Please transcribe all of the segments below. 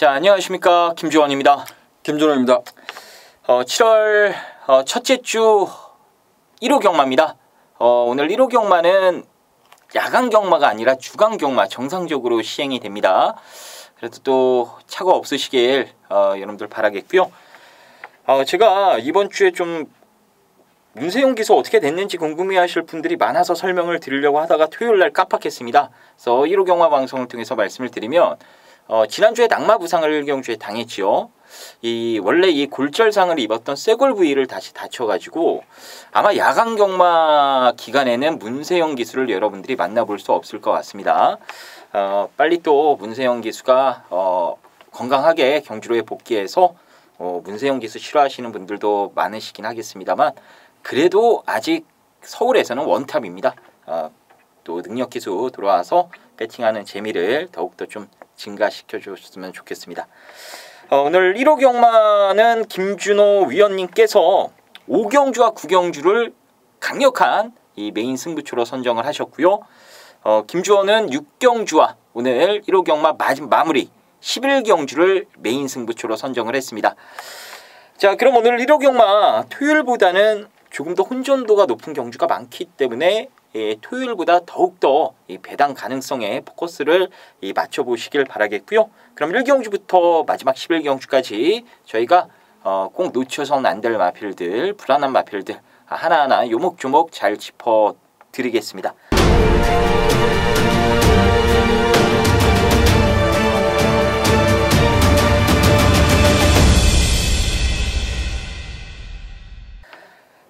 자, 안녕하십니까. 김주원입니다. 김준호입니다. 7월 첫째 주 1호 경마입니다. 오늘 1호 경마는 야간 경마가 아니라 주간 경마 정상적으로 시행이 됩니다. 그래도 또 착오 없으시길 여러분들 바라겠고요. 제가 이번 주에 좀 문세용 기수 어떻게 됐는지 궁금해하실 분들이 많아서 설명을 드리려고 하다가 토요일날 깜빡했습니다. 그래서 1호 경마 방송을 통해서 말씀을 드리면 지난주에 낙마 부상을 1경주에 당했지요. 원래 이 골절상을 입었던 쇄골 부위를 다시 다쳐가지고 아마 야간 경마 기간에는 문세영 기수를 여러분들이 만나볼 수 없을 것 같습니다. 빨리 또 문세영 기수가 건강하게 경주로에 복귀해서 문세영 기수 싫어하시는 분들도 많으시긴 하겠습니다만 그래도 아직 서울에서는 원탑입니다. 또 능력 기수 들어와서 배팅하는 재미를 더욱더 좀 증가시켜 줬으면 좋겠습니다. 오늘 1호 경마는 김준호 위원님께서 5경주와 9경주를 강력한 이 메인 승부처로 선정을 하셨고요. 김주호는 6경주와 오늘 1호 경마 마무리 11경주를 메인 승부처로 선정을 했습니다. 자, 그럼 오늘 1호 경마 토요일보다는 조금 더 혼전도가 높은 경주가 많기 때문에 토요일보다 더욱더 이 배당 가능성에 포커스를 맞춰보시길 바라겠고요. 그럼 1경주부터 마지막 11경주까지 저희가 꼭 놓쳐서는 안 될 마필들, 불안한 마필들 하나하나 요목조목 잘 짚어드리겠습니다.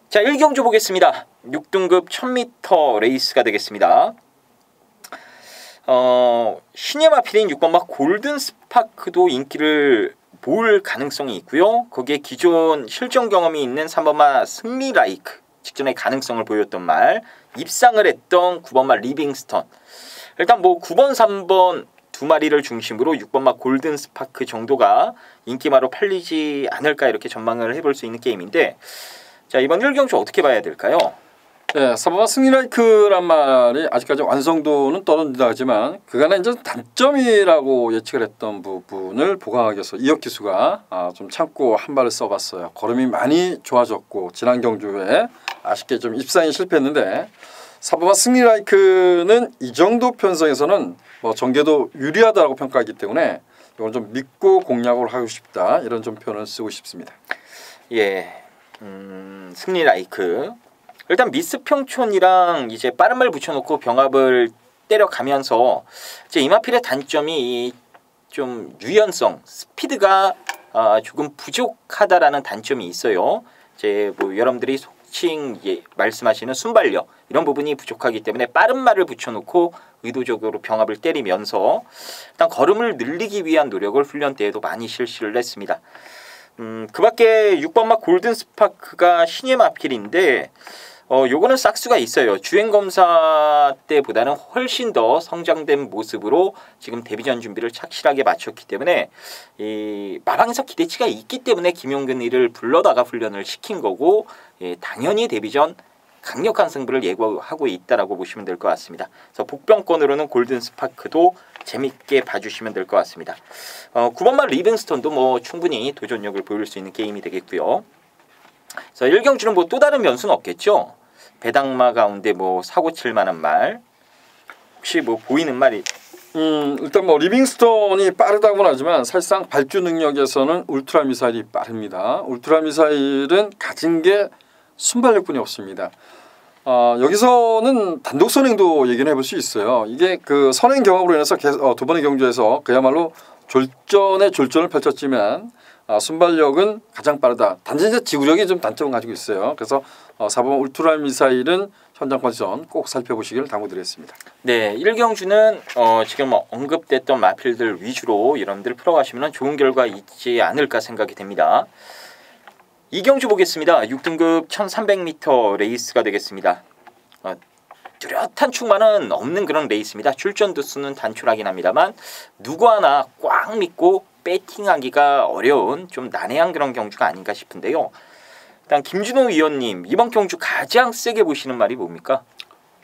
자, 1경주 보겠습니다. 6등급 1000m 레이스가 되겠습니다. 신예 마필인 6번마 골든 스파크도 인기를 모을 가능성이 있고요. 거기에 기존 실전 경험이 있는 3번마 승리 라이크, 직전에 가능성을 보였던 말, 입상을 했던 9번마 리빙스턴. 일단 뭐 9번, 3번 두 마리를 중심으로 6번마 골든 스파크 정도가 인기마로 팔리지 않을까 이렇게 전망을 해볼 수 있는 게임인데, 자, 이번 1경주 어떻게 봐야 될까요? 네, 3번마 승리라이크란 말이 아직까지 완성도는 떨어진다 하지만 그간의 이제 단점이라고 예측을 했던 부분을 보강하기 위해서 이혁 기수가 좀 참고 한 발을 써봤어요. 걸음이 많이 좋아졌고 지난 경주에 아쉽게 좀 입상이 실패했는데 4번마 승리라이크는 이 정도 편성에서는 뭐 전개도 유리하다고 평가하기 때문에 이건 좀 믿고 공략을 하고 싶다 이런 좀 표현을 쓰고 싶습니다. 예. 승리 라이크 일단 미스 평촌이랑 이제 빠른 말 붙여놓고 병합을 때려가면서 이제 이마필의 단점이 좀 유연성, 스피드가 조금 부족하다라는 단점이 있어요. 이제 뭐 여러분들이 속칭 말씀하시는 순발력 이런 부분이 부족하기 때문에 빠른 말을 붙여놓고 의도적으로 병합을 때리면서 일단 걸음을 늘리기 위한 노력을 훈련 때에도 많이 실시를 했습니다. 그 밖에 6번마 골든 스파크가 신예 마필인데 요거는 싹수가 있어요. 주행검사 때보다는 훨씬 더 성장된 모습으로 지금 데뷔전 준비를 착실하게 마쳤기 때문에 이 마방에서 기대치가 있기 때문에 김용근 이를 불러다가 훈련을 시킨 거고 당연히 데뷔전 강력한 승부를 예고하고 있다라고 보시면 될 것 같습니다. 그래서 복병권으로는 골든 스파크도 재밌게 봐주시면 될 것 같습니다. 9번마 리빙스턴도 뭐 충분히 도전력을 보일 수 있는 게임이 되겠고요. 그래서 1경주는 뭐 또 다른 변수는 없겠죠. 배당마 가운데 뭐 사고 칠 만한 말 혹시 뭐 보이는 말이 일단 뭐 리빙스턴이 빠르다고는 하지만 사실상 발주 능력에서는 울트라 미사일이 빠릅니다. 울트라 미사일은 가진 게 순발력뿐이 없습니다. 여기서는 단독 선행도 얘기를 해볼 수 있어요. 이게 그 선행 경험으로 인해서 두 번의 경주에서 그야말로 졸전의 졸전을 펼쳤지만 순발력은 가장 빠르다. 단지 이제 지구력이 좀 단점을 가지고 있어요. 그래서 4번 울트라 미사일은 현장 컨디션 꼭 살펴보시기를 당부드리겠습니다. 네, 1경주는 지금 언급됐던 마필들 위주로 여러분들 풀어가시면 좋은 결과 있지 않을까 생각이 됩니다. 2경주 보겠습니다. 6등급 1300m 레이스가 되겠습니다. 뚜렷한 충만은 없는 그런 레이스입니다. 출전 두수는 단출하긴 합니다만 누구 하나 꽉 믿고 배팅하기가 어려운 좀 난해한 그런 경주가 아닌가 싶은데요. 일단 김준호 위원님 이번 경주 가장 세게 보시는 말이 뭡니까?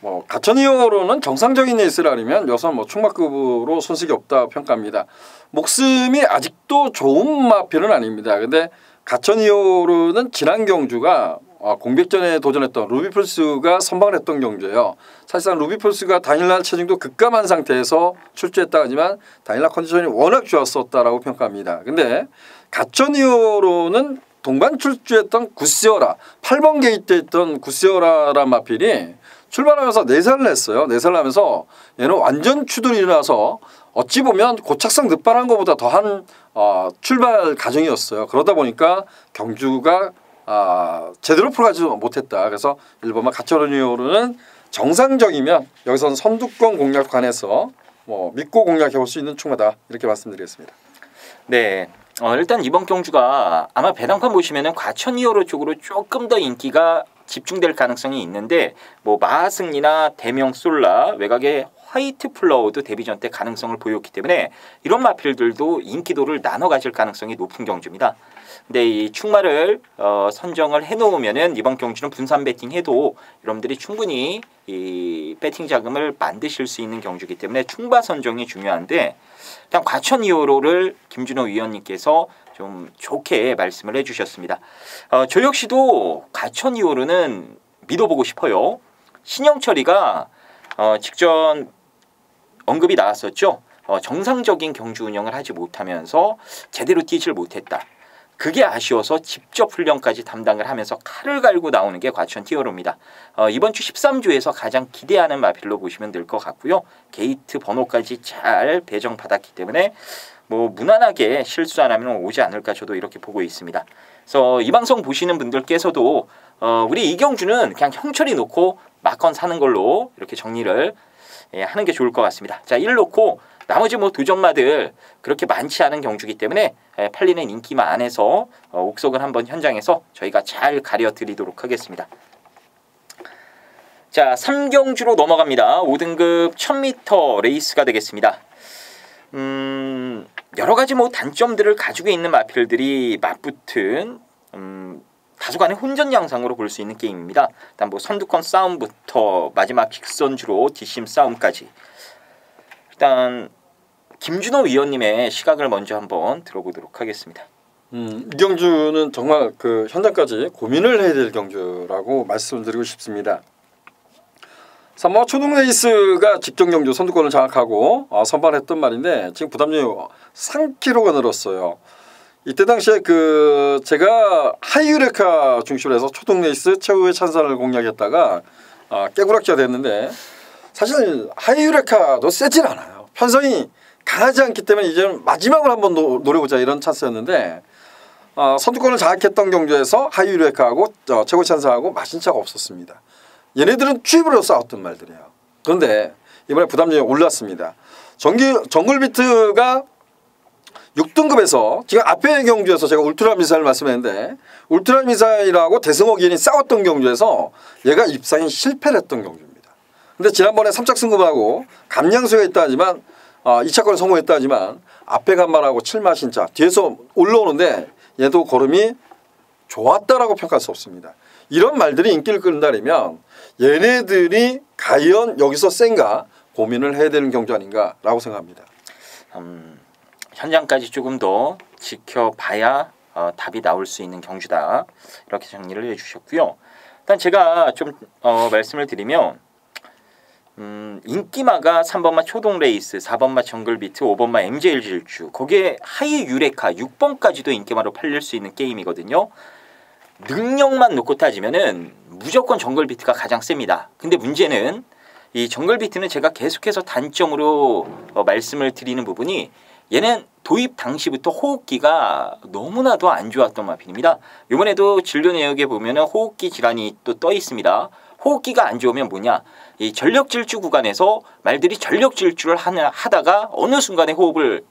뭐 가천이어로는 정상적인 레이스라면 여선 뭐 충마급으로 손색이 없다 평가합니다. 목숨이 아직도 좋은 마필은 아닙니다. 근데 가천이어로는 지난 경주가 공백전에 도전했던 루비플스가 선방을 했던 경주예요. 사실상 루비플스가 당일날 체중도 급감한 상태에서 출주했다 하지만 당일날 컨디션이 워낙 좋았었다라고 평가합니다. 근데 가천이어로는 동반 출주했던 구시어라 8번 게이트에 있던 구시어라란 마필이 출발하면서 내살을 했어요. 내살을 하면서 얘는 완전 추돌이라서 어찌 보면 고착성 늑발한 것보다 더한 출발 과정이었어요. 그러다 보니까 경주가 제대로 풀어가지 못했다. 그래서 1번만 가천이어로는 정상적이면 여기서는 선두권 공략 관해서 뭐 믿고 공략해 볼 수 있는 충마다 이렇게 말씀드리겠습니다. 네. 일단 이번 경주가 아마 배당판 보시면은 과천이어로 쪽으로 조금 더 인기가 집중될 가능성이 있는데 뭐 마하승리나 대명 솔라 외곽의 화이트 플라워도 데뷔전 때 가능성을 보였기 때문에 이런 마필들도 인기도를 나눠 가질 가능성이 높은 경주입니다. 근데 이 충마를 선정을 해놓으면은 이번 경주는 분산 배팅해도 여러분들이 충분히 이 배팅 자금을 만드실 수 있는 경주이기 때문에 충마 선정이 중요한데 일단 과천이어로를 김준호 위원님께서 좀 좋게 말씀을 해주셨습니다. 저 역시도 과천이어로는 믿어보고 싶어요. 신영철이가 직전 언급이 나왔었죠. 정상적인 경주 운영을 하지 못하면서 제대로 뛰질 못했다. 그게 아쉬워서 직접 훈련까지 담당을 하면서 칼을 갈고 나오는 게 과천티어로입니다. 이번 주 13주에서 가장 기대하는 마필로 보시면 될 것 같고요. 게이트 번호까지 잘 배정받았기 때문에 뭐 무난하게 실수 안 하면 오지 않을까 저도 이렇게 보고 있습니다. 그래서 이 방송 보시는 분들께서도 우리 이경주는 그냥 형철이 놓고 막건 사는 걸로 이렇게 정리를 하는 게 좋을 것 같습니다. 자, 1 놓고 나머지 뭐 도전마들 그렇게 많지 않은 경주기 때문에 팔리는 인기만 안에서 옥석을 한번 현장에서 저희가 잘 가려드리도록 하겠습니다. 자, 3경주로 넘어갑니다. 5등급 1000m 레이스가 되겠습니다. 여러 가지 뭐 단점들을 가지고 있는 마필들이 맞붙은 다소간의 혼전 양상으로 볼 수 있는 게임입니다. 일단 뭐 선두권 싸움부터 마지막 직선주로 뒷심 싸움까지. 일단 김준호 위원님의 시각을 먼저 한번 들어보도록 하겠습니다. 이 경주는 정말 그 현장까지 고민을 해야 될 경주라고 말씀드리고 싶습니다. 3번 초등 레이스가 직전 경주 선두권을 장악하고 선발했던 말인데 지금 부담률이 3kg가 늘었어요. 이때 당시에 그 제가 하이유레카 중심으로 해서 초등 레이스 최후의 찬사를 공략했다가 깨구락지가 됐는데 사실 하이유레카도 세진 않아요. 편성이 강하지 않기 때문에 이제는 마지막으로 한번 노려보자 이런 찬스였는데 선두권을 장악했던 경주에서 하이유레카하고 최고 찬사하고 마신 차가 없었습니다. 얘네들은 취입으로 싸웠던 말들이에요. 그런데 이번에 부담률이 올랐습니다. 정글비트가 6등급에서 지금 앞에 경주에서 제가 울트라 미사일 말씀했는데 울트라 미사일하고 대승호 기인이 싸웠던 경주에서 얘가 입상이 실패를 했던 경주입니다. 근데 지난번에 3착 승급하고 감량수가 있다 하지만 2차권에 성공했다 하지만 앞에 간 말하고 7마 신차 뒤에서 올라오는데 얘도 걸음이 좋았다라고 평가할 수 없습니다. 이런 말들이 인기를 끌다면 얘네들이 과연 여기서 센가 고민을 해야 되는 경주 아닌가라고 생각합니다. 현장까지 조금 더 지켜봐야 답이 나올 수 있는 경주다. 이렇게 정리를 해주셨고요. 일단 제가 좀 말씀을 드리면 인기마가 3번마 초동레이스, 4번마 정글비트, 5번마 MJL 질주 거기에 하이 유레카 6번까지도 인기마로 팔릴 수 있는 게임이거든요. 능력만 놓고 따지면은 무조건 정글비트가 가장 셉니다. 근데 문제는 이 정글비트는 제가 계속해서 단점으로 말씀을 드리는 부분이 얘는 도입 당시부터 호흡기가 너무나도 안 좋았던 마필입니다. 이번에도 진료 내역에 보면은 호흡기 질환이 또 떠 있습니다. 호흡기가 안 좋으면 뭐냐? 이 전력 질주 구간에서 말들이 전력 질주를 하다가 어느 순간에 호흡을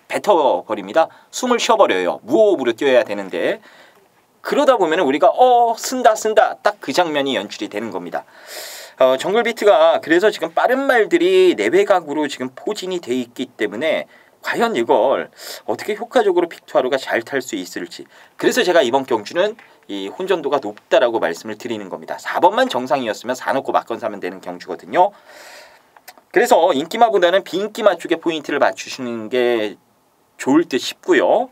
뱉어버립니다. 숨을 쉬어버려요. 무호흡으로 뛰어야 되는데 그러다 보면 우리가 쓴다 딱 그 장면이 연출이 되는 겁니다. 정글비트가 그래서 지금 빠른 말들이 내외각으로 지금 포진이 돼 있기 때문에 과연 이걸 어떻게 효과적으로 빅투아루가 잘 탈 수 있을지. 그래서 제가 이번 경주는 이 혼전도가 높다라고 말씀을 드리는 겁니다. 4번만 정상이었으면 4놓고 막건 사면 되는 경주거든요. 그래서 인기마보다는 비인기마 쪽에 포인트를 맞추시는 게 좋을 듯 싶고요.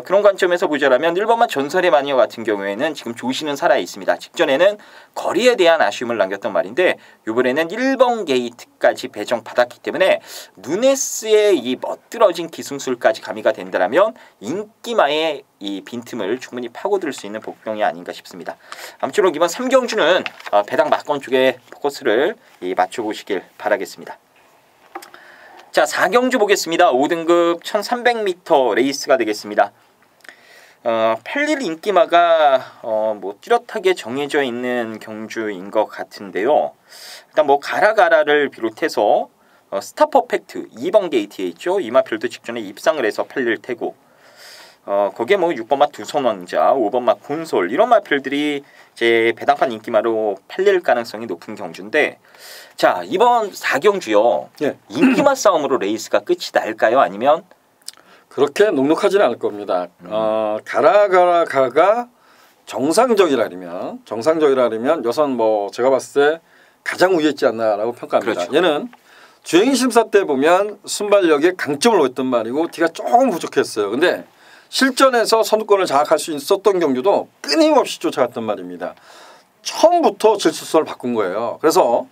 그런 관점에서 보자라면 1번만 전설의 마니어 같은 경우에는 지금 조시는 살아있습니다. 직전에는 거리에 대한 아쉬움을 남겼던 말인데 이번에는 1번 게이트까지 배정받았기 때문에 누네스의 이 멋들어진 기승술까지 가미가 된다면 인기마의 이 빈틈을 충분히 파고들 수 있는 복병이 아닌가 싶습니다. 아무쪼록 이번 3경주는 배당 막건 쪽에 포커스를 맞춰보시길 바라겠습니다. 자, 4경주 보겠습니다. 5등급 1300m 레이스가 되겠습니다. 8일 인기마가 뭐 뚜렷하게 정해져 있는 경주인 것 같은데요. 일단 뭐 가라가라를 비롯해서 스타 퍼펙트 2번 게이트에 있죠. 이마필도 직전에 입상을 해서 8일 태고 거기에 뭐 6번마 두선왕자, 5번마 곤솔 이런 마필들이 이제 배당판 인기마로 팔릴 가능성이 높은 경주인데, 자 이번 4경주요. 예. 인기마 싸움으로 레이스가 끝이 날까요? 아니면 그렇게 녹록하지는 않을 겁니다. 가라가라가가 정상적이라면 여선 뭐 제가 봤을 때 가장 위에 있지 않나라고 평가합니다. 그렇죠. 얘는 주행 심사 때 보면 순발력에 강점을 보였던 말이고 뒤가 조금 부족했어요. 근데 실전에서 선두권을 장악할 수 있었던 경주도 끊임없이 쫓아갔단 말입니다. 처음부터 질투선을 바꾼 거예요. 그래서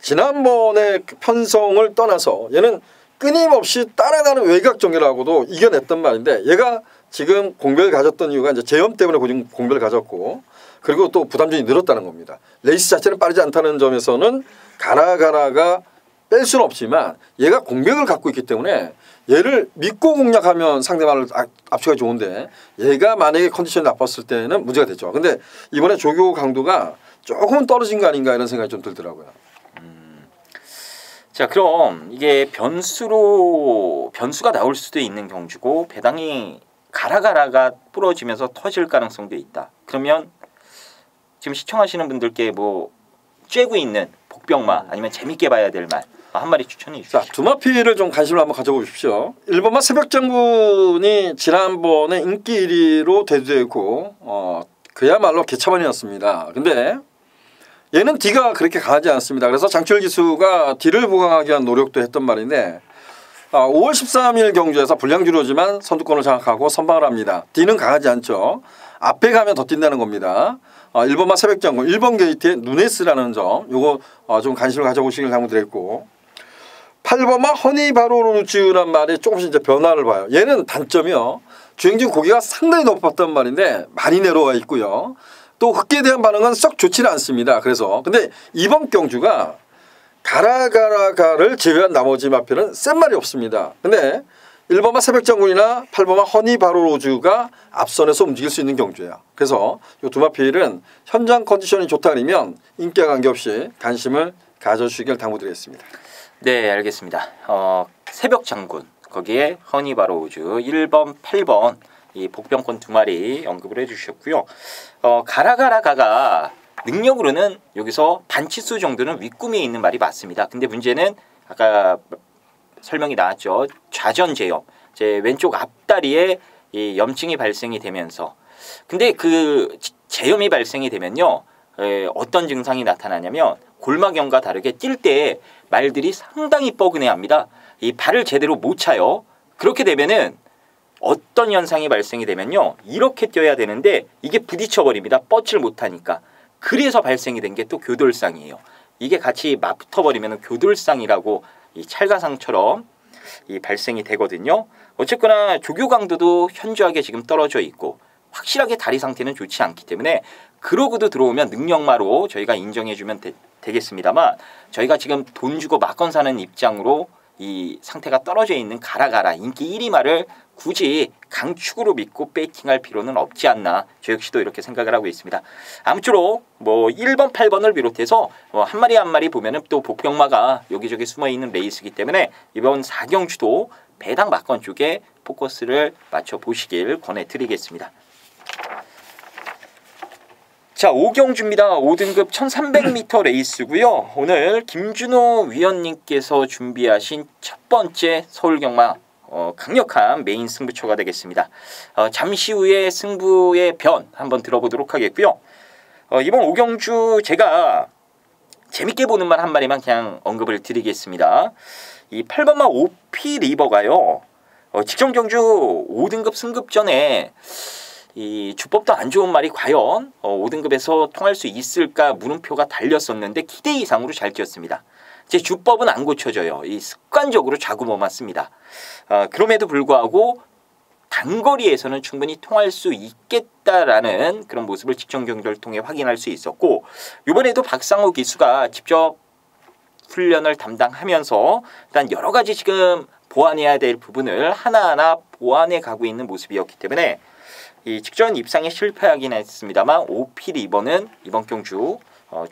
지난번에 편성을 떠나서 얘는 끊임없이 따라가는 외곽 정렬하고도 이겨냈단 말인데, 얘가 지금 공백을 가졌던 이유가 이제 제염 때문에 공백을 가졌고, 그리고 또 부담점이 늘었다는 겁니다. 레이스 자체는 빠르지 않다는 점에서는 가라가라가 뺄 수는 없지만 얘가 공백을 갖고 있기 때문에 얘를 믿고 공략하면 상대방을 압축하기 좋은데, 얘가 만약에 컨디션이 나빴을 때는 문제가 됐죠. 근데 이번에 조교 강도가 조금 떨어진 거 아닌가 이런 생각이 좀 들더라고요. 자 그럼 이게 변수가 나올 수도 있는 경주고 배당이 가라가라가 부러지면서 터질 가능성도 있다. 그러면 지금 시청하시는 분들께 뭐 쬐고 있는 복병마 아니면 재밌게 봐야 될 말 한 마리 추천해 주시죠. 자, 두마피를 좀 관심을 한번 가져보십시오. 1번마 새벽장군이 지난번에 인기 1위로 대두되고 그야말로 개차반이었습니다. 근데 얘는 D가 그렇게 강하지 않습니다. 그래서 장철 기수가 D를 보강하기 위한 노력도 했던 말인데 5월 13일 경주에서 불량주로지만 선두권을 장악하고 선방을 합니다. D는 강하지 않죠. 앞에 가면 더 뛴다는 겁니다. 1번마 새벽장군 1번 게이트의 누네스라는 점 요거 좀 관심을 가져보시길 당부드렸고, 8번마 허니바로루즈란 말이 조금씩 이제 변화를 봐요. 얘는 단점이요. 주행 중 고개가 상당히 높았단 말인데 많이 내려와 있고요. 또 흙에 대한 반응은 썩 좋지는 않습니다. 그래서 근데 이번 경주가 가라가라가를 제외한 나머지 마필은 센 말이 없습니다. 근데 1번마 새벽장군이나 8번마 허니바로로즈가 앞선에서 움직일 수 있는 경주예요. 그래서 이 두 마필은 현장 컨디션이 좋다 그러면 인기와 관계없이 관심을 가져주시길 당부드리겠습니다. 네, 알겠습니다. 새벽장군 거기에 허니바로우즈 1번, 8번 이 복병권 두 마리 언급을 해주셨고요. 가라가라가가 능력으로는 여기서 반치수 정도는 윗꿈에 있는 말이 맞습니다. 근데 문제는 아까 설명이 나왔죠. 좌전 제염, 제 왼쪽 앞다리에 이 염증이 발생이 되면서, 근데 그 제염이 발생이 되면요 어떤 증상이 나타나냐면 골막염과 다르게 뛸 때 말들이 상당히 뻐근해합니다. 이 발을 제대로 못 차요. 그렇게 되면은 어떤 현상이 발생이 되면요 이렇게 뛰어야 되는데 이게 부딪혀버립니다. 뻗질 못하니까. 그래서 발생이 된 게 또 교돌상이에요. 이게 같이 맞붙어버리면 교돌상이라고 이 찰가상처럼 이 발생이 되거든요. 어쨌거나 조교 강도도 현저하게 지금 떨어져 있고 확실하게 다리 상태는 좋지 않기 때문에 그러고도 들어오면 능력마로 저희가 인정해주면 되겠습니다만, 저희가 지금 돈 주고 막건 사는 입장으로 이 상태가 떨어져 있는 가라가라 인기 1위 말을 굳이 강축으로 믿고 베이팅할 필요는 없지 않나, 저 역시도 이렇게 생각을 하고 있습니다. 아무쪼록 뭐 1번, 8번을 비롯해서 한 마리 한 마리 보면은 또 복병마가 여기저기 숨어있는 레이스이기 때문에 이번 4경주도 배당 막건 쪽에 포커스를 맞춰보시길 권해드리겠습니다. 자, 5경주입니다. 5등급 1300m 레이스고요. 오늘 김준호 위원님께서 준비하신 첫 번째 서울경마 강력한 메인 승부처가 되겠습니다. 잠시 후에 승부의 변 한번 들어보도록 하겠고요. 이번 5경주 제가 재밌게 보는 말 한 마리만 그냥 언급을 드리겠습니다. 이 8번마 오피 리버가요. 직전 경주 5등급 승급 전에 이 주법도 안 좋은 말이 과연 5등급에서 통할 수 있을까 물음표가 달렸었는데 기대 이상으로 잘 뛰었습니다. 제 주법은 안 고쳐져요. 이 습관적으로 좌구멍만 씁니다. 그럼에도 불구하고 단거리에서는 충분히 통할 수 있겠다라는 그런 모습을 직전 경주를 통해 확인할 수 있었고, 이번에도 박상호 기수가 직접 훈련을 담당하면서 일단 여러 가지 지금 보완해야 될 부분을 하나하나 보완해 가고 있는 모습이었기 때문에 이 직전 입상에 실패하긴 했습니다만 오피 리버는 이번 경주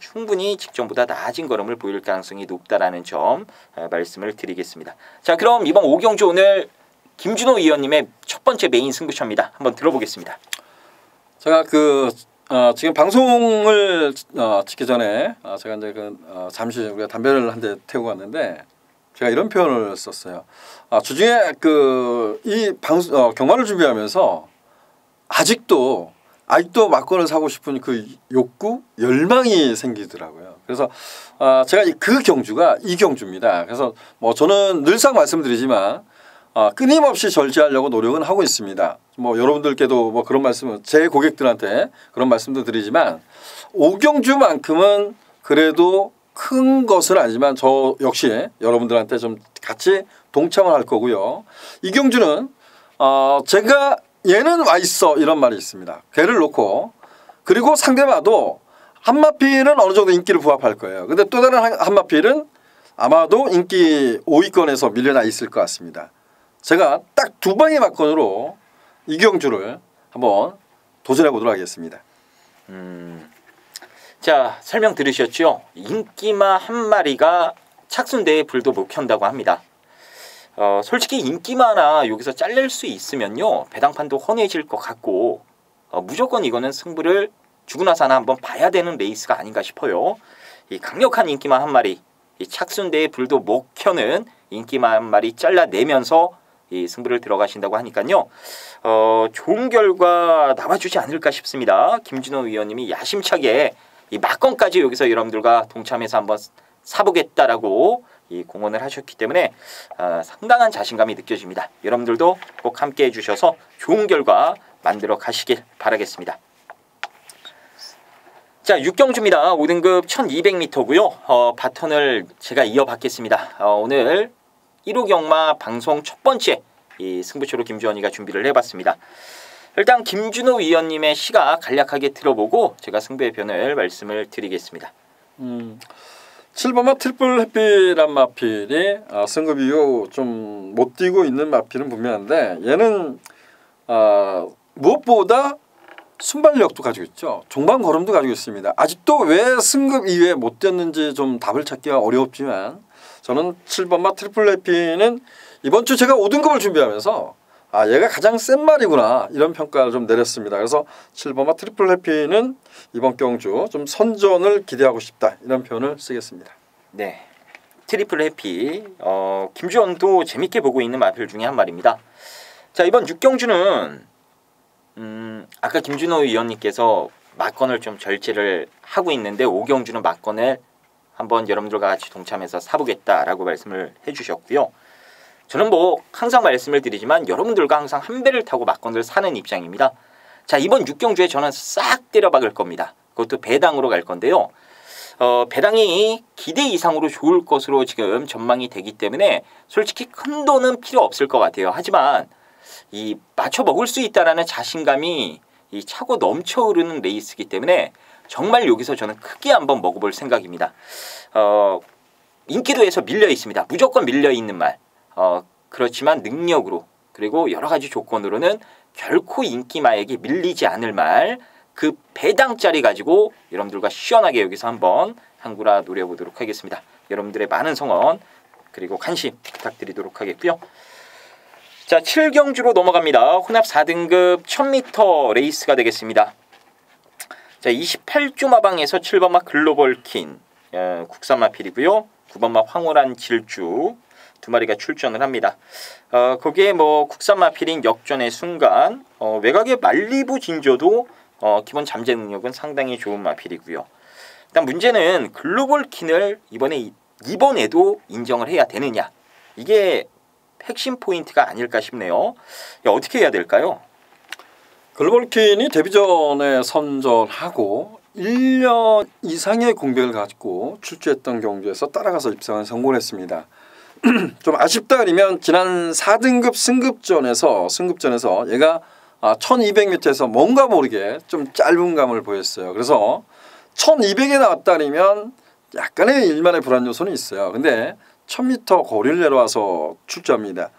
충분히 직전보다 나아진 걸음을 보일 가능성이 높다라는 점 말씀을 드리겠습니다. 자, 그럼 이번 5경주 오늘 김준호 위원님의 첫 번째 메인 승부처입니다. 한번 들어보겠습니다. 제가 지금 방송을 찍기 전에 제가 이제 잠시 우리가 담배를 한 대 태우고 왔는데 제가 이런 표현을 썼어요. 주중에 이 경마를 준비하면서 아직도 막건을 사고 싶은 그 욕구, 열망이 생기더라고요. 그래서 제가 그 경주가 이 경주입니다. 그래서 뭐 저는 늘상 말씀드리지만 끊임없이 절제하려고 노력은 하고 있습니다. 뭐 여러분들께도 뭐 그런 말씀을 제 고객들한테 그런 말씀도 드리지만 5경주만큼은 그래도 큰 것은 아니지만 저 역시 여러분들한테 좀 같이 동참을 할 거고요. 이 경주는 제가 얘는 와 있어 이런 말이 있습니다. 걔를 놓고 그리고 상대마도 한마필은 어느 정도 인기를 부합할 거예요. 근데 또 다른 한마필은 아마도 인기 5위권에서 밀려나 있을 것 같습니다. 제가 딱 두 방의 막건으로 이경주를 한번 도전해 보도록 하겠습니다. 자, 설명 들으셨죠? 인기마 한 마리가 착순대에 불도 못 켠다고 합니다. 솔직히 인기마나 여기서 잘릴 수 있으면요 배당판도 훤해질 것 같고 무조건 이거는 승부를 주고 나서 하나 한번 봐야 되는 레이스가 아닌가 싶어요. 이 강력한 인기마 한 마리, 이 착순대에 불도 못 켜는 인기마 한 마리 잘라내면서 이 승부를 들어가신다고 하니까요. 좋은 결과 나와주지 않을까 싶습니다. 김준호 위원님이 야심차게 이 막건까지 여기서 여러분들과 동참해서 한번 사보겠다라고 이 공언을 하셨기 때문에 상당한 자신감이 느껴집니다. 여러분들도 꼭 함께 해주셔서 좋은 결과 만들어 가시길 바라겠습니다. 자, 6경주입니다. 5등급 1200m고요. 바톤을 제가 이어받겠습니다. 오늘 1호 경마 방송 첫 번째 이 승부처로 김주원이가 준비를 해봤습니다. 일단 김준호 위원님의 시각 간략하게 들어보고 제가 승부의 변을 말씀을 드리겠습니다. 7번마 트리플 해피란 마필이 승급 이후 좀 못 뛰고 있는 마필은 분명한데 얘는 무엇보다 순발력도 가지고 있죠. 종반 걸음도 가지고 있습니다. 아직도 왜 승급 이후에 못 뛰었는지 좀 답을 찾기가 어렵지만 저는 7번마 트리플 해피는 이번 주 제가 5등급을 준비하면서 얘가 가장 센 말이구나 이런 평가를 좀 내렸습니다. 그래서 7번마 트리플 해피는 이번 경주 좀 선전을 기대하고 싶다 이런 표현을 쓰겠습니다. 네, 트리플 해피 김주원도 재밌게 보고 있는 마필 중에 한 마리입니다. 자, 이번 6경주는 아까 김준호 위원님께서 막건을 좀 절제를 하고 있는데 5경주는 막건을 한번 여러분들과 같이 동참해서 사보겠다라고 말씀을 해주셨고요. 저는 뭐 항상 말씀을 드리지만 여러분들과 항상 한 배를 타고 막건을 사는 입장입니다. 자, 이번 6경주에 저는 싹 때려박을 겁니다. 그것도 배당으로 갈 건데요. 배당이 기대 이상으로 좋을 것으로 지금 전망이 되기 때문에 솔직히 큰 돈은 필요 없을 것 같아요. 하지만 이 맞춰 먹을 수 있다라는 자신감이 이 차고 넘쳐 흐르는 레이스이기 때문에 정말 여기서 저는 크게 한번 먹어볼 생각입니다. 인기도에서 밀려 있습니다. 무조건 밀려 있는 말. 그렇지만 능력으로 그리고 여러 가지 조건으로는 결코 인기마에게 밀리지 않을 말, 그 배당짜리 가지고 여러분들과 시원하게 여기서 한번 한구라 노려보도록 하겠습니다. 여러분들의 많은 성원 그리고 관심 부탁드리도록 하겠고요. 자, 7경주로 넘어갑니다. 혼합 4등급 1000m 레이스가 되겠습니다. 자, 28주 마방에서 7번마 글로벌 킨 국산마필이고요. 9번마 황홀한 질주, 두 마리가 출전을 합니다. 거기에 뭐 국산 마필인 역전의 순간, 외곽의 말리부 진저도 기본 잠재 능력은 상당히 좋은 마필이고요. 일단 문제는 글로벌 킨을 이번에도 인정을 해야 되느냐, 이게 핵심 포인트가 아닐까 싶네요. 어떻게 해야 될까요? 글로벌 퀸이 데뷔전에 선전하고 1년 이상의 공백을 가지고 출주했던 경주에서 따라가서 입상에 성공했습니다. 좀 아쉽다 그러면 지난 4등급 승급전에서 얘가 1200m에서 뭔가 모르게 좀 짧은 감을 보였어요. 그래서 1200에 나왔다 그러면 약간의 일만의 불안 요소는 있어요. 근데 1000m 거리를 내려와서 출주합니다.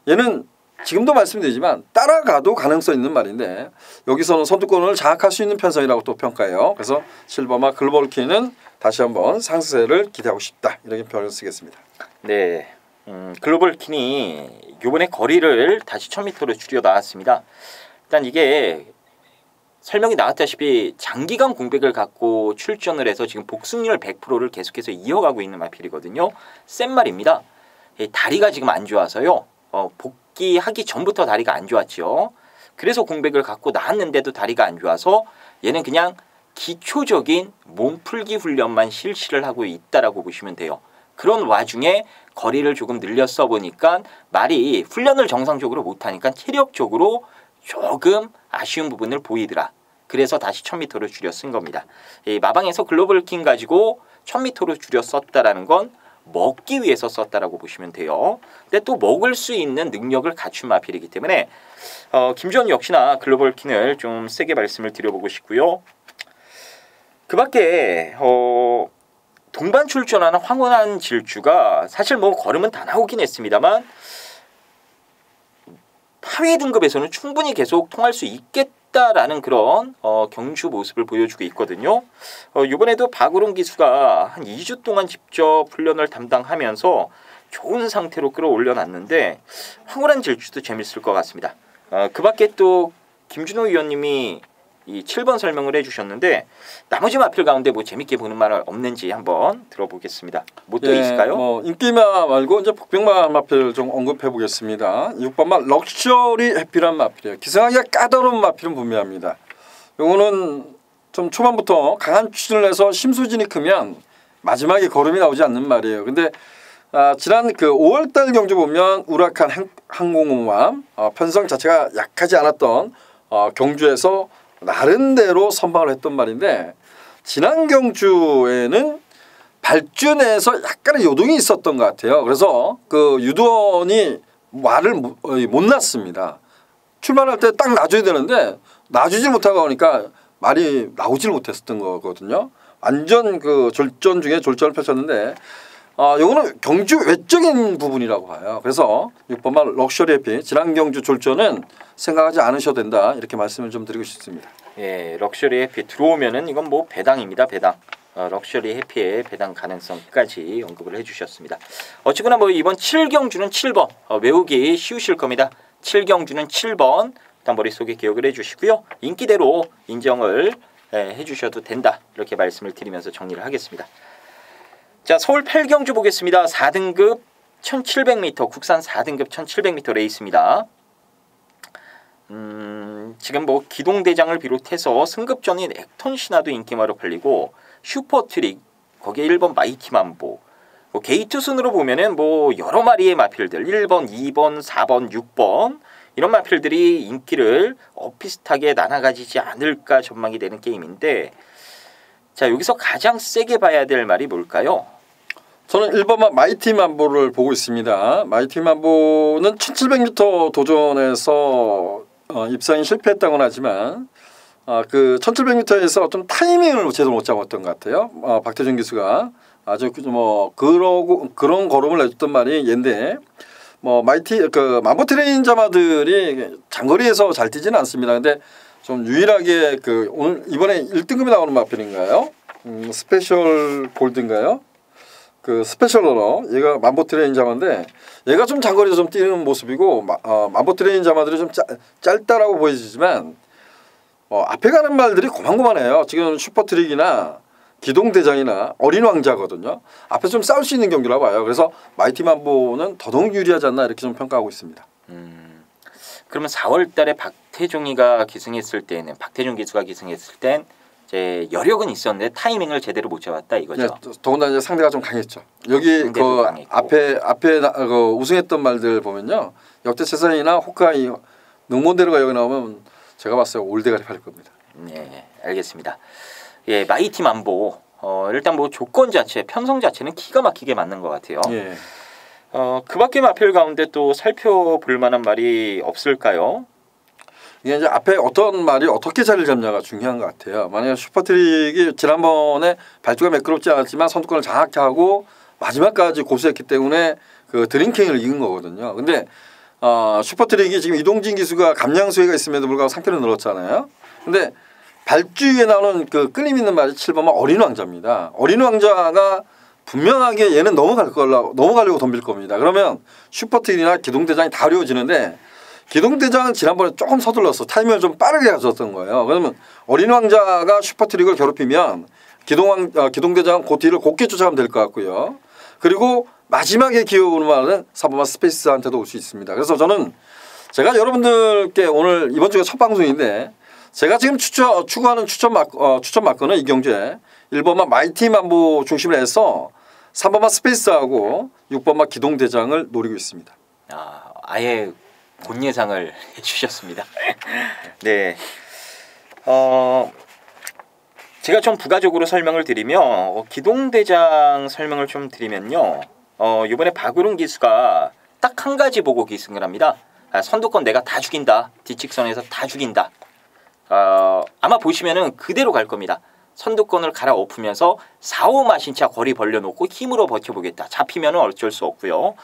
얘는 지금도 말씀드리지만 따라가도 가능성 있는 말인데 여기서는 선두권을 장악할 수 있는 편성이라고 또 평가해요. 그래서 실버마 글로벌 퀸은 다시 한번 상승세를 기대하고 싶다, 이렇게 표현을 쓰겠습니다. 네, 글로벌 퀸이 이번에 거리를 다시 1000m로 줄여 나왔습니다. 일단 이게 설명이 나왔다시피 장기간 공백을 갖고 출전을 해서 지금 복승률 100%를 계속해서 이어가고 있는 마필이거든요. 센 말입니다. 다리가 지금 안 좋아서요. 복귀하기 전부터 다리가 안 좋았죠. 그래서 공백을 갖고 나왔는데도 다리가 안 좋아서 얘는 그냥 기초적인 몸풀기 훈련만 실시를 하고 있다라고 보시면 돼요. 그런 와중에 거리를 조금 늘렸어 보니까 말이 훈련을 정상적으로 못하니까 체력적으로 조금 아쉬운 부분을 보이더라. 그래서 다시 1000m로 줄여 쓴 겁니다. 마방에서 글로벌 킹 가지고 1000m로 줄여 썼다라는 건 먹기 위해서 썼다라고 보시면 돼요. 근데 또 먹을 수 있는 능력을 갖춘 마필이기 때문에 김주원 역시나 글로벌 킹을 좀 세게 말씀을 드려보고 싶고요. 그 밖에 동반 출전하는 황홀한 질주가 사실 뭐 걸음은 다 나오긴 했습니다만 하위 등급에서는 충분히 계속 통할 수 있겠다라는 그런 경주 모습을 보여주고 있거든요. 이번에도 박우롱 기수가 한 2주 동안 직접 훈련을 담당하면서 좋은 상태로 끌어올려놨는데 황홀한 질주도 재밌을 것 같습니다. 그 밖에 또 김준호 위원님이 이 7번 설명을 해주셨는데 나머지 마필 가운데 뭐 재밌게 보는 말 없는지 한번 들어보겠습니다. 뭐 또 있을까요? 뭐 인기마 말고 이제 복병마 마필을 좀 언급해 보겠습니다. 6번마 럭셔리 해피란 마필이에요. 기승하기가 까다로운 마필은 분명합니다. 요거는 좀 초반부터 강한 추진을 해서 심수진이 크면 마지막에 걸음이 나오지 않는 말이에요. 근데 지난 그 5월달 경주 보면 우락한 항공모함 편성 자체가 약하지 않았던 경주에서 나름대로 선방을 했던 말인데 지난 경주에는 발주내에서 약간의 요동이 있었던 것 같아요. 그래서 그 유도원이 말을 못 놨습니다. 출발할 때 딱 놔줘야 되는데 놔주질 못하고 하니까 말이 나오질 못했었던 거거든요. 완전 그 졸전 중에 졸전을 펼쳤는데 요거는 경주 외적인 부분이라고 봐요. 그래서 6번만 럭셔리 해피 지난 경주 졸전은 생각하지 않으셔도 된다, 이렇게 말씀을 좀 드리고 싶습니다. 예, 럭셔리 해피 들어오면은 이건 뭐 배당입니다. 배당. 럭셔리 해피의 배당 가능성까지 언급을 해주셨습니다. 어쨌거나 뭐 이번 7경주는 7번 외우기 쉬우실 겁니다. 7경주는 7번 일단 머릿속에 기억을 해주시고요. 인기대로 인정을 해주셔도 된다, 이렇게 말씀을 드리면서 정리를 하겠습니다. 자, 서울 8경주 보겠습니다. 4등급 1700m 국산 4등급 1700m 레이스입니다. 지금 뭐 기동대장을 비롯해서 승급전인 액턴 신화도 인기마로 팔리고 슈퍼트릭 거기에 1번 마이티만보 뭐 게이트 순으로 보면은 뭐 여러 마리의 마필들 1번, 2번, 4번, 6번 이런 마필들이 인기를 비슷하게 나눠가지지 않을까 전망이 되는 게임인데 자, 여기서 가장 세게 봐야 될 말이 뭘까요? 저는 1번만 마이티만보를 보고 있습니다. 마이티만보는 1700m 도전에서 입상이 실패했다고는 하지만 그 1700m에서 좀 타이밍을 제대로 못 잡았던 것 같아요. 박태준 기수가 아주 뭐 그런 걸음을 내줬던 말이 얘인데 뭐 만보 트레인 자마들이 장거리에서 잘 뛰지는 않습니다. 근데 좀 유일하게 그 오늘 이번에 1등급이 나오는 마필인가요? 스페셜 골드인가요? 그 스페셜 러너 얘가 만보 트레인 자마인데 얘가 좀 장거리에서 좀 뛰는 모습이고 만보 트레인 자마들이 좀 짧다라고 보여지지만 앞에 가는 말들이 고만고만해요. 지금 슈퍼트릭이나 기동대장이나 어린 왕자거든요. 앞에서 좀 싸울 수 있는 경기라고 봐요. 그래서 마이티 만보는 더더욱 유리하지 않나 이렇게 좀 평가하고 있습니다. 그러면 4월달에 박태종이가 기승했을 때는 박태종 기수가 기승했을 땐 이제 여력은 있었는데 타이밍을 제대로 못 잡았다 이거죠. 네, 더군다나 이제 상대가 좀 강했죠. 여기 그 앞에 그 우승했던 말들 보면요, 역대 최선이나 호카이 능몬대로가 여기 나오면 제가 봤어요 올대가리 팔 겁니다. 네, 알겠습니다. 예, 마이티 만보 일단 뭐 조건 자체, 편성 자체는 기가 막히게 맞는 것 같아요. 예. 그 밖의 마필 가운데 또 살펴볼 만한 말이 없을까요? 이게 이제 앞에 어떤 말이 어떻게 자리를 잡냐가 중요한 것 같아요. 만약에 슈퍼트릭이 지난번에 발주가 매끄럽지 않았지만 선두권을 장악히 하고 마지막까지 고수했기 때문에 그 드림킹을 이긴 거거든요. 근데 슈퍼트릭이 지금 이동진 기수가 감량 수혜가 있음에도 불구하고 상태를 늘었잖아요. 근데 발주에 나오는 그 끊임 있는 말이 7번은 어린 왕자입니다. 어린 왕자가 분명하게 얘는 넘어가려고 덤빌 겁니다. 그러면 슈퍼트릭이나 기동대장이 다 어려워지는데 기동대장은 지난번에 조금 서둘러서 타이밍을 좀 빠르게 가졌던 거예요. 그러면 어린 왕자가 슈퍼트릭을 괴롭히면 기동대장은 그 뒤를 곱게 쫓아가면 될 것 같고요. 그리고 마지막에 기어오는 말은 4번마 스페이스한테도 올 수 있습니다. 그래서 저는 제가 여러분들께 오늘 이번 주에 첫 방송인데 제가 지금 추구하는 추천 마커는 이경주에 1번마 마이티 만보 중심으로 해서 3번마 스페이스하고 6번마 기동대장을 노리고 있습니다. 아예 본 예상을 해주셨습니다. 네, 제가 좀 부가적으로 설명을 드리면 기동대장 설명을 좀 드리면요. 이번에 박우릉 기수가 딱 한 가지 보고 기승을 합니다. 선두권 내가 다 죽인다. 뒤측선에서 다 죽인다. 아마 보시면은 그대로 갈 겁니다. 선두권을 갈아엎으면서 4, 5 마신차 거리 벌려놓고 힘으로 버텨보겠다. 잡히면은 어쩔 수 없고요.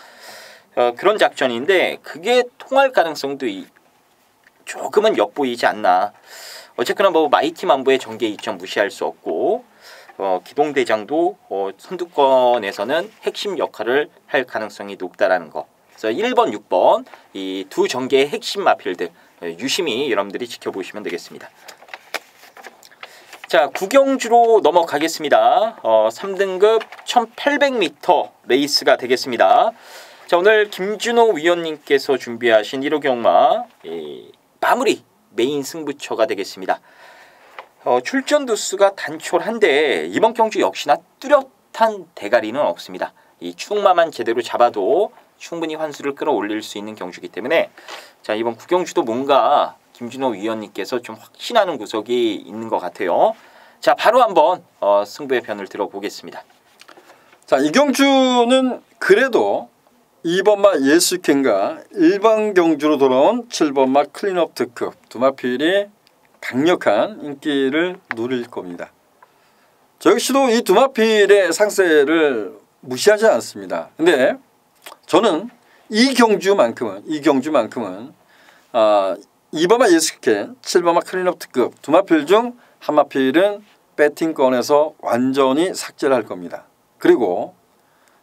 그런 작전인데 그게 통할 가능성도 조금은 엿보이지 않나. 어쨌거나 뭐 마이티 만보의 전개 이점 무시할 수 없고 기동대장도 선두권에서는 핵심 역할을 할 가능성이 높다라는 거. 그래서 1번, 6번 이 두 전개의 핵심 마필들 유심히 여러분들이 지켜보시면 되겠습니다. 자, 구경주로 넘어가겠습니다. 3등급 1800m 레이스가 되겠습니다. 자, 오늘 김준호 위원님께서 준비하신 1호 경마 마무리 메인 승부처가 되겠습니다. 출전 두수가 단촐한데 이번 경주 역시나 뚜렷한 대가리는 없습니다. 이 충마만 제대로 잡아도 충분히 환수를 끌어올릴 수 있는 경주이기 때문에 자, 이번 구경주도 뭔가 김준호 위원님께서 좀 확신하는 구석이 있는 것 같아요. 자, 바로 한번 승부의 편을 들어보겠습니다. 자, 이경주는 그래도 2번마 예수캔과 일반 경주로 돌아온 7번마 클린업 특급 두 마필이 강력한 인기를 누릴 겁니다. 저 역시도 이 두 마필의 상세를 무시하지 않습니다. 근데 저는 이 경주만큼은 2번마 예수캔, 7번마 클린업 특급 두 마필 중 한 마필은 배팅권에서 완전히 삭제를 할 겁니다. 그리고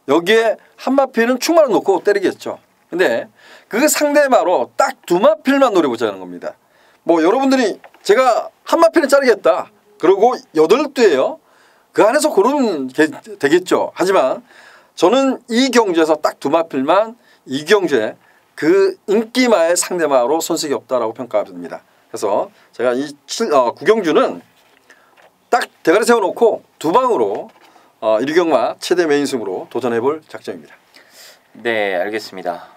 여기에 한 마필은 충마를 놓고 때리겠죠. 근데 그 상대마로 딱 두 마필만 노려보자는 겁니다. 뭐 여러분들이 제가 한 마필은 자르겠다. 그리고 8두예요. 그 안에서 고르면 되겠죠. 하지만 저는 이 경주에서 딱 두 마필만 이 경주에 그 인기마의 상대마로 손색이 없다라고 평가합니다. 그래서 제가 이 구경주는 딱 대가리 세워놓고 두 방으로 1경마 최대 메인승으로 도전해볼 작정입니다. 네, 알겠습니다.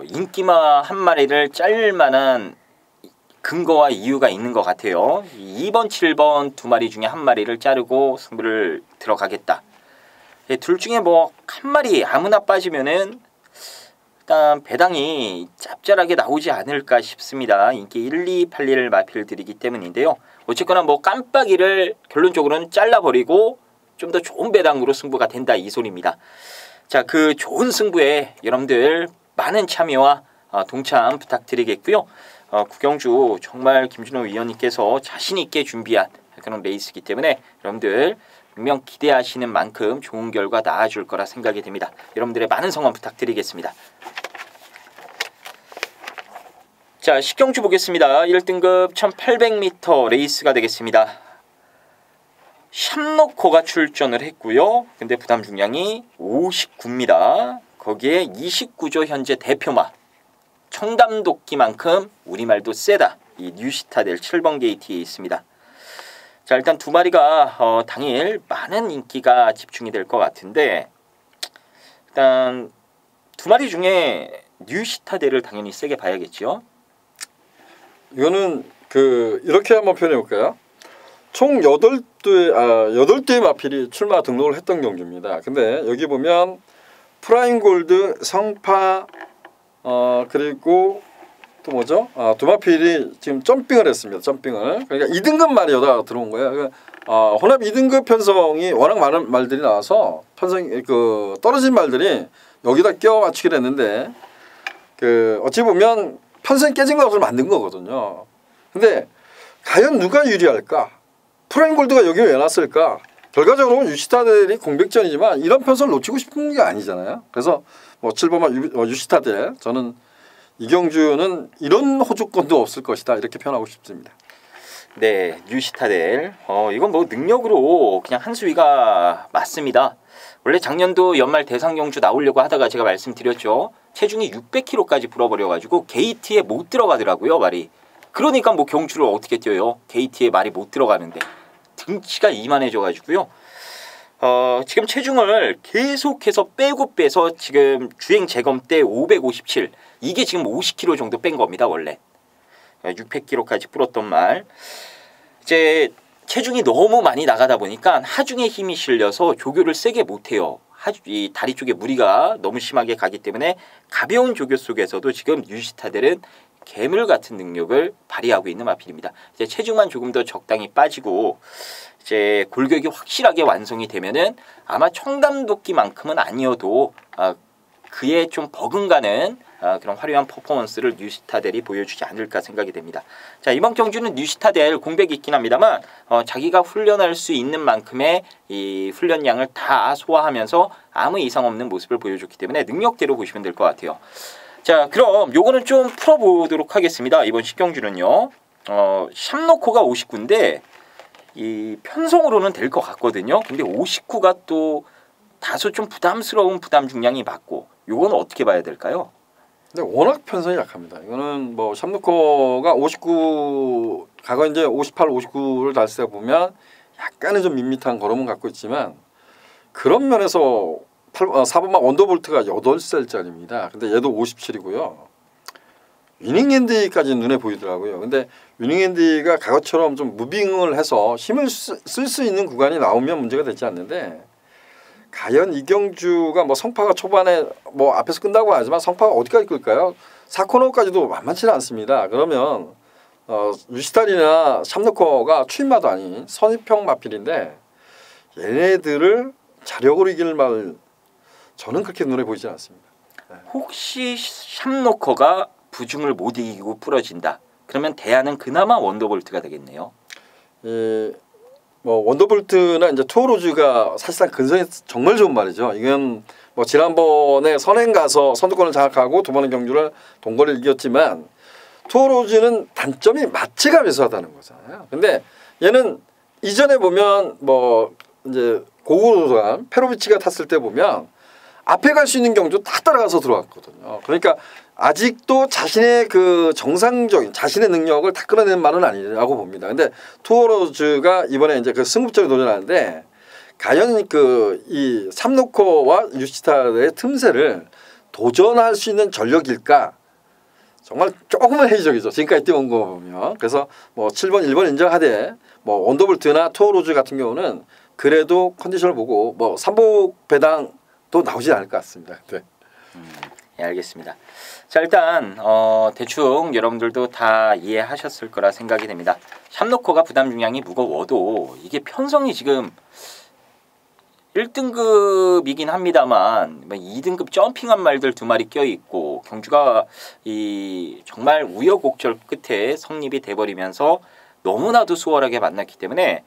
인기마 한 마리를 자를 만한 근거와 이유가 있는 것 같아요. 2번, 7번 두 마리 중에 한 마리를 자르고 승부를 들어가겠다. 둘 중에 뭐 한 마리 아무나 빠지면은 일단 배당이 짭짤하게 나오지 않을까 싶습니다. 인기 1, 2, 8, 1 마필들이기 때문인데요. 어쨌거나 뭐 깜빡이를 결론적으로는 잘라버리고 좀 더 좋은 배당으로 승부가 된다 이 소리입니다. 자, 그 좋은 승부에 여러분들 많은 참여와 동참 부탁드리겠고요. 구경주 정말 김준호 위원님께서 자신 있게 준비한 그런 레이스이기 때문에 여러분들 분명 기대하시는 만큼 좋은 결과 나와줄 거라 생각이 됩니다. 여러분들의 많은 성원 부탁드리겠습니다. 자, 10경주 보겠습니다. 1등급 1800m 레이스가 되겠습니다. 샴노코가 출전을 했고요. 근데 부담 중량이 59입니다. 거기에 29조 현재 대표마 청담도끼만큼 우리말도 세다. 이 뉴시타델 7번 게이트에 있습니다. 자, 일단 두 마리가 당일 많은 인기가 집중이 될 것 같은데, 일단 두 마리 중에 뉴시타델을 당연히 세게 봐야겠죠. 이거는 이렇게 한번 표현해 볼까요? 총 8대의 마필이 출마 등록을 했던 경주입니다. 근데 여기 보면 프라임 골드, 성파, 그리고 또 뭐죠? 두 마필이 지금 점핑을 했습니다. 점핑을. 그러니까 2등급 말이 여기다 들어온 거예요. 그러니까 혼합 2등급 편성이 워낙 많은 말들이 나와서 떨어진 말들이 여기다 껴 맞추기로 했는데, 어찌 보면 편성이 깨진 것을 만든 거거든요. 근데 과연 누가 유리할까? 프라임 골드가 여기 왜 놨을까? 결과적으로 유시타델이 공백전이지만 이런 편성을 놓치고 싶은 게 아니잖아요. 그래서 뭐 7번마 유시타델, 저는 이경주는 이런 호주권도 없을 것이다, 이렇게 표현하고 싶습니다. 네, 뉴시타델. 이건 뭐 능력으로 그냥 한 수위가 맞습니다. 원래 작년도 연말 대상 경주 나오려고 하다가 제가 말씀드렸죠. 체중이 600kg까지 불어버려가지고 게이트에 못 들어가더라고요, 말이. 그러니까 뭐 경주를 어떻게 뛰어요? 게이트에 말이 못 들어가는데. 등치가 이만해져가지고요. 지금 체중을 계속해서 빼고 빼서 지금 주행 재검 때 557, 이게 지금 50kg 정도 뺀 겁니다. 원래 600kg까지 불었던 말. 이제 체중이 너무 많이 나가다 보니까 하중에 힘이 실려서 조교를 세게 못해요. 이 다리 쪽에 무리가 너무 심하게 가기 때문에 가벼운 조교 속에서도 지금 뉴시타델은 괴물 같은 능력을 발휘하고 있는 마필입니다. 이제 체중만 조금 더 적당히 빠지고 이제 골격이 확실하게 완성이 되면은 아마 청담도끼만큼은 아니어도 그에 좀 버금가는 그런 화려한 퍼포먼스를 뉴시타델이 보여주지 않을까 생각이 됩니다. 자, 이번 경주는 뉴시타델 공백이 있긴 합니다만 자기가 훈련할 수 있는 만큼의 이 훈련량을 다 소화하면서 아무 이상 없는 모습을 보여줬기 때문에 능력대로 보시면 될 것 같아요. 자, 그럼 요거는 좀 풀어보도록 하겠습니다. 이번 식경주는요. 샴노코가 59인데 이 편성으로는 될 것 같거든요. 근데 59가 또 다소 좀 부담스러운 부담 중량이 맞고, 요건 어떻게 봐야 될까요? 근데 워낙 편성이 약합니다. 이거는 뭐 샴노코가 59, 과거 이제 58, 59를 달성해 보면 약간은 좀 밋밋한 걸음은 갖고 있지만, 그런 면에서 4번마 원더볼트가 8살짜리입니다. 근데 얘도 57이고요. 위닝핸디까지 눈에 보이더라고요. 근데 위닝핸디가 과거처럼 좀 무빙을 해서 힘을 쓸 수 있는 구간이 나오면 문제가 되지 않는데, 과연 이경주가 뭐 성파가 초반에 뭐 앞에서 끈다고 하지만 성파가 어디까지 끌까요? 4코너까지도 만만치는 않습니다. 그러면 유시타델이나 샴노코가 추임마도 아닌 선입형 마필인데, 얘네들을 자력으로 이길 말, 저는 그렇게 눈에 보이지 않습니다. 네. 혹시 샴노코가 부중을 못 이기고 부러진다, 그러면 대안은 그나마 원더볼트가 되겠네요. 뭐 원더볼트나 이제 투어로즈가 사실상 근성이 정말 좋은 말이죠. 이건 뭐 지난번에 선행 가서 선두권을 장악하고 두 번의 경주를 동거를 이겼지만, 투어로즈는 단점이 마치가 매수하다는 거잖아요. 근데 얘는 이전에 보면 뭐 이제 고구도단 페로비치가 탔을 때 보면 앞에 갈 수 있는 경주 다 따라가서 들어왔거든요. 그러니까 아직도 자신의 그 정상적인 자신의 능력을 다 끌어내는 말은 아니라고 봅니다. 근데 투어로즈가 이번에 이제 그 승부처에 도전하는데, 과연 이 샴노코와 유시타델의 틈새를 도전할 수 있는 전력일까? 정말 조금은 회의적이죠. 지금까지 뛰어온 거 보면. 그래서 뭐 7번, 1번 인정하되 뭐 원더볼트나 투어로즈 같은 경우는 그래도 컨디션을 보고 뭐 삼복 배당도 나오지 않을 것 같습니다. 네. 예, 알겠습니다. 자, 일단 대충 여러분들도 다 이해하셨을 거라 생각이 됩니다. 샴노코가 부담 중량이 무거워도 이게 편성이 지금 1등급이긴 합니다만 2등급 점핑한 말들 두 마리 껴있고, 경주가 이 정말 우여곡절 끝에 성립이 돼버리면서 너무나도 수월하게 만났기 때문에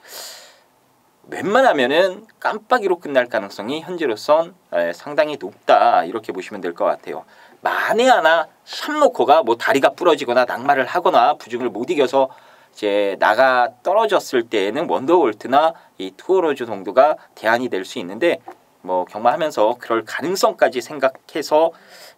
웬만하면은 깜빡이로 끝날 가능성이 현재로선 상당히 높다, 이렇게 보시면 될 것 같아요. 만에 하나 샴노코가 뭐 다리가 부러지거나 낙마를 하거나 부중을 못 이겨서 이제 나가 떨어졌을 때에는 원더볼트나 이 투어로즈 정도가 대안이 될 수 있는데 뭐 경마하면서 그럴 가능성까지 생각해서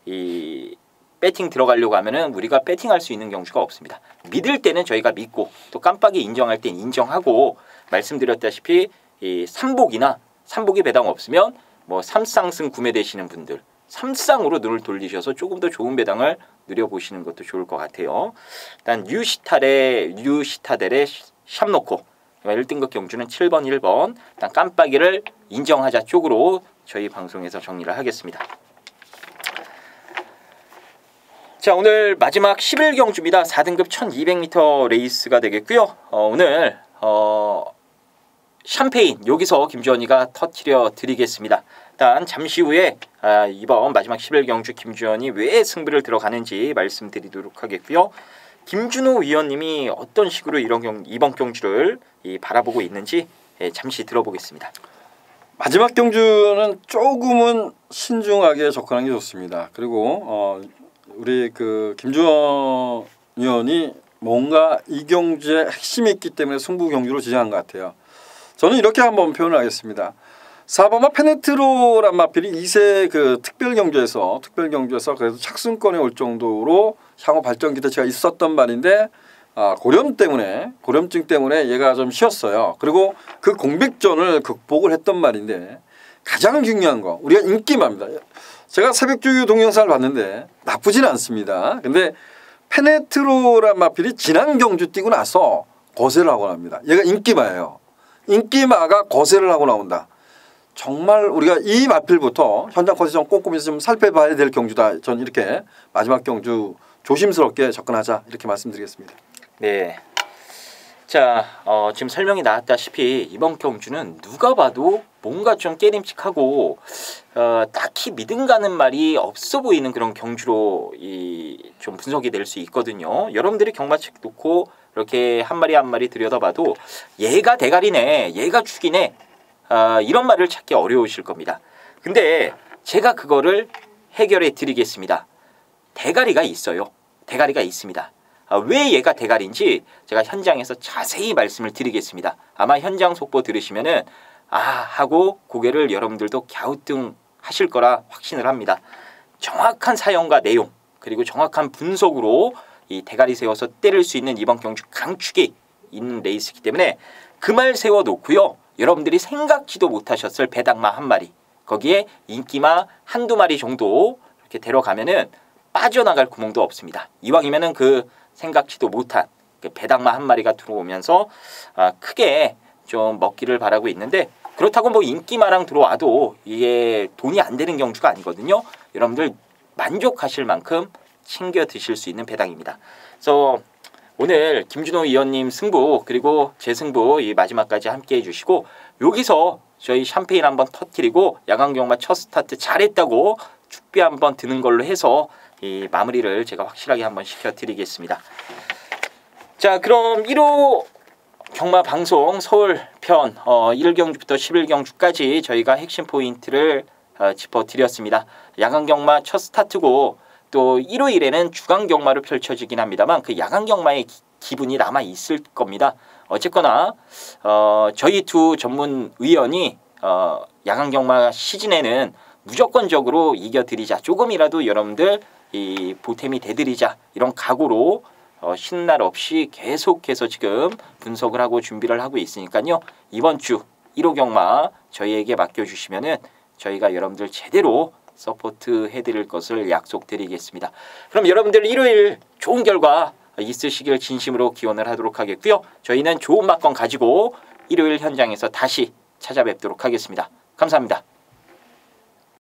이 배팅 들어가려고 하면은 우리가 배팅할 수 있는 경주가 없습니다. 믿을 때는 저희가 믿고 또 깜빡이 인정할 땐 인정하고 말씀드렸다시피 이 삼복이 배당 없으면 뭐 삼쌍승 구매되시는 분들 삼쌍으로 눈을 돌리셔서 조금 더 좋은 배당을 누려보시는 것도 좋을 것 같아요. 일단 뉴시타델의 샵노코 1등급 경주는 7번 1번 일단 깜빡이를 인정하자 쪽으로 저희 방송에서 정리를 하겠습니다. 자, 오늘 마지막 11경주입니다. 4등급 1200m 레이스가 되겠고요. 오늘 샴페인 여기서 김주원이가 터뜨려 드리겠습니다. 일단 잠시 후에 이번 마지막 11경주 김주원이 왜 승부를 들어가는지 말씀드리도록 하겠고요. 김준호 위원님이 어떤 식으로 이번 경주를 바라보고 있는지 잠시 들어보겠습니다. 마지막 경주는 조금은 신중하게 접근하는 게 좋습니다. 그리고 우리 그 김주원 위원이 뭔가 이 경주에 핵심이 있기 때문에 승부 경주로 지정한 것 같아요. 저는 이렇게 한번 표현을 하겠습니다. 4번마 페네트로란 마필이 2세 그 특별 경주에서 그래도 착승권에 올 정도로 향후 발전 기대치가 있었던 말인데 고렴증 때문에 얘가 좀 쉬었어요. 그리고 그 공백전을 극복을 했던 말인데 가장 중요한 거 우리가 인기마입니다. 제가 새벽주유 동영상을 봤는데 나쁘진 않습니다. 근데 페네트로란 마필이 지난 경주 뛰고 나서 거세를 하고 나옵니다. 얘가 인기마예요. 인기마가 거세를 하고 나온다. 정말 우리가 이 마필부터 현장 컨디션 꼼꼼히 좀 살펴봐야 될 경주다. 전 이렇게 마지막 경주 조심스럽게 접근하자 이렇게 말씀드리겠습니다. 네. 자, 지금 설명이 나왔다시피 이번 경주는 누가 봐도 뭔가 좀 깨림칙하고 딱히 믿음 가는 말이 없어 보이는 그런 경주로 좀 분석이 될 수 있거든요. 여러분들이 경마책 놓고 이렇게 한 마리 한 마리 들여다봐도 얘가 대가리네, 얘가 죽이네 이런 말을 찾기 어려우실 겁니다. 근데 제가 그거를 해결해 드리겠습니다. 대가리가 있어요. 대가리가 있습니다. 왜 얘가 대가리인지 제가 현장에서 자세히 말씀을 드리겠습니다. 아마 현장 속보 들으시면은 하고 고개를 여러분들도 갸우뚱하실 거라 확신을 합니다. 정확한 사연과 내용 그리고 정확한 분석으로 이 대가리 세워서 때릴 수 있는 이번 경주 강축이 있는 레이스이기 때문에 그 말 세워놓고요. 여러분들이 생각지도 못하셨을 배당마 한 마리 거기에 인기마 한두 마리 정도 이렇게 데려가면은 빠져나갈 구멍도 없습니다. 이왕이면은 그 생각지도 못한 그 배당마 한 마리가 들어오면서 크게 좀 먹기를 바라고 있는데 그렇다고 뭐 인기마랑 들어와도 이게 돈이 안 되는 경주가 아니거든요. 여러분들 만족하실 만큼 챙겨 드실 수 있는 배당입니다. 그래서 오늘 김준호 위원님 승부 그리고 제 승부 이 마지막까지 함께 해주시고 여기서 저희 샴페인 한번 터뜨리고 야간경마 첫 스타트 잘했다고 축배 한번 드는 걸로 해서 이 마무리를 제가 확실하게 한번 시켜드리겠습니다. 자, 그럼 1호 경마 방송 서울편 1경주부터 11경주까지 저희가 핵심 포인트를 짚어드렸습니다. 야간경마 첫 스타트고 또 일요일에는 주간경마로 펼쳐지긴 합니다만 그 야간경마의 기분이 남아 있을 겁니다. 어쨌거나 저희 두 전문 의원이 야간경마 시즌에는 무조건적으로 이겨드리자 조금이라도 여러분들 이 보탬이 되드리자 이런 각오로 쉬는 날 없이 계속해서 지금 분석을 하고 준비를 하고 있으니까요. 이번 주 1호 경마 저희에게 맡겨주시면은 저희가 여러분들 제대로 서포트 해드릴 것을 약속드리겠습니다. 그럼 여러분들 일요일 좋은 결과 있으시길 진심으로 기원을 하도록 하겠고요. 저희는 좋은 막건 가지고 일요일 현장에서 다시 찾아뵙도록 하겠습니다. 감사합니다.